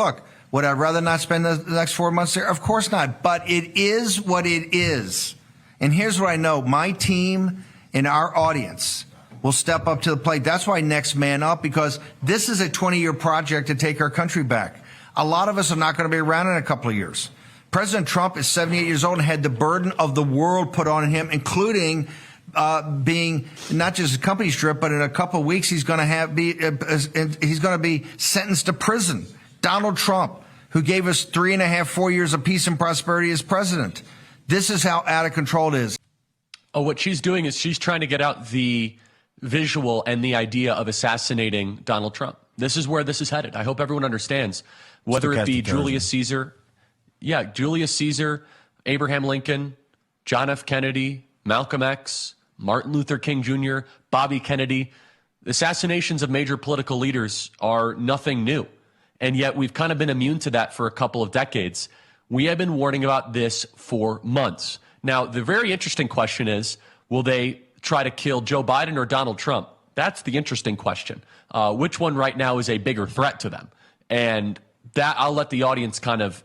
Look, would I rather not spend the next 4 months there? Of course not. But it is what it is. And here's what I know. My team and our audience will step up to the plate. That's why Next Man Up, because this is a 20-year project to take our country back. A lot of us are not going to be around in a couple of years. President Trump is 78 years old and had the burden of the world put on him, including being not just a company strip, but in a couple of weeks he's going to be sentenced to prison. Donald Trump, who gave us 3.5, 4 years of peace and prosperity as president. This is how out of control it is. Oh, what she's doing is she's trying to get out the visual and the idea of assassinating Donald Trump. This is where this is headed. I hope everyone understands, whether it be Julius Caesar, Julius Caesar, Abraham Lincoln, John F. Kennedy, Malcolm X, Martin Luther King Jr., Bobby Kennedy. Assassinations of major political leaders are nothing new. And yet we've kind of been immune to that for a couple of decades. We have been warning about this for months. Now, the very interesting question is, will they try to kill Joe Biden or Donald Trump? That's the interesting question. Which one right now is a bigger threat to them? And that I'll let the audience kind of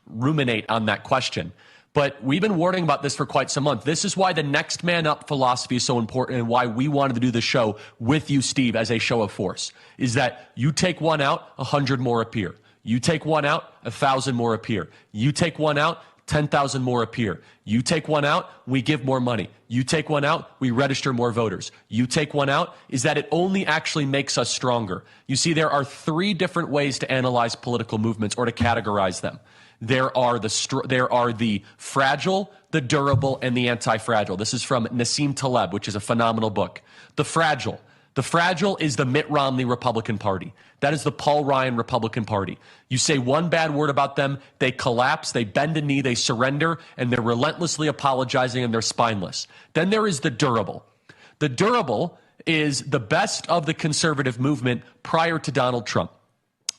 ruminate on that question. But we've been warning about this for quite some months. This is why the Next Man Up philosophy is so important, and why we wanted to do the show with you, Steve, as a show of force, is that you take one out, 100 more appear. You take one out, 1,000 more appear. You take one out, 10,000 more appear. You take one out, we give more money. You take one out, we register more voters. You take one out, is that it only actually makes us stronger. You see, there are 3 different ways to analyze political movements or to categorize them. There are the fragile, the durable, and the anti-fragile. This is from Nassim Taleb, which is a phenomenal book. The fragile. The fragile is the Mitt Romney Republican Party. That is the Paul Ryan Republican Party. You say one bad word about them, they collapse, they bend a knee, they surrender, and they're relentlessly apologizing, and they're spineless. Then there is the durable. The durable is the best of the conservative movement prior to Donald Trump.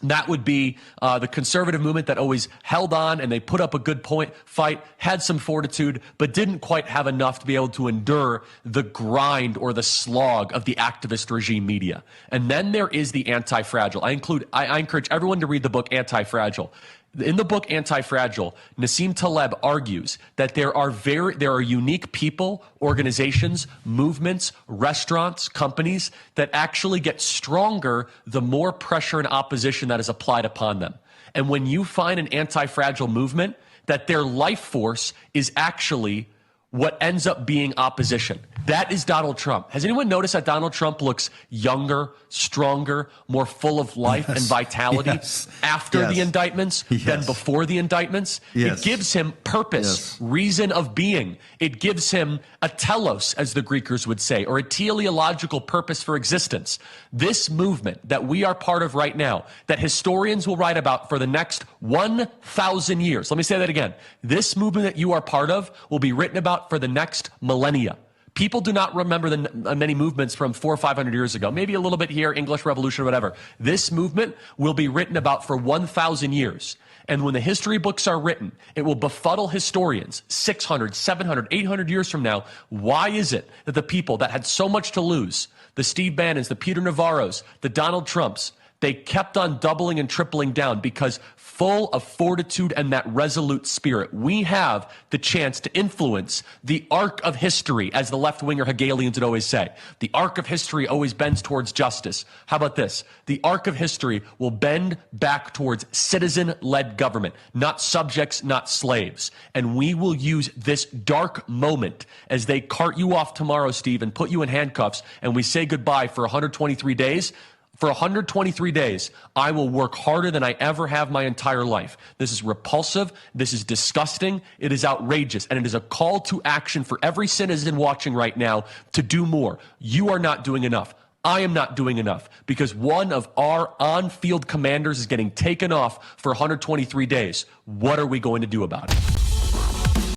That would be the conservative movement that always held on, and they put up a good fight, had some fortitude, but didn't quite have enough to be able to endure the grind or the slog of the activist regime media. And then there is the anti-fragile. I encourage everyone to read the book Anti-Fragile. In the book Anti-Fragile, Nassim Taleb argues that there are unique people, organizations, movements, restaurants, companies that actually get stronger the more pressure and opposition that is applied upon them. And when you find an anti-fragile movement, that their life force is actually what ends up being opposition. That is Donald Trump. Has anyone noticed that Donald Trump looks younger, stronger, more full of life and vitality after the indictments than before the indictments? It gives him purpose, reason of being. It gives him a telos, as the Greekers would say, or a teleological purpose for existence. This movement that we are part of right now, that historians will write about for the next 1,000 years. Let me say that again. This movement that you are part of will be written about for the next millennia. People do not remember the many movements from 400 or 500 years ago. Maybe a little bit here, English Revolution or whatever. This movement will be written about for 1,000 years. And when the history books are written, it will befuddle historians 600, 700, 800 years from now. Why is it that the people that had so much to lose, the Steve Bannons, the Peter Navarros, the Donald Trumps, they kept on doubling and tripling down? Because full of fortitude and that resolute spirit, we have the chance to influence the arc of history, as the left-winger Hegelians would always say. The arc of history always bends towards justice. How about this? The arc of history will bend back towards citizen-led government, not subjects, not slaves. And we will use this dark moment as they cart you off tomorrow, Steve, and put you in handcuffs, and we say goodbye for 123 days. For 123 days, I will work harder than I ever have my entire life. This is repulsive. This is disgusting. It is outrageous. And it is a call to action for every citizen watching right now to do more. You are not doing enough. I am not doing enough, because one of our on-field commanders is getting taken off for 123 days. What are we going to do about it?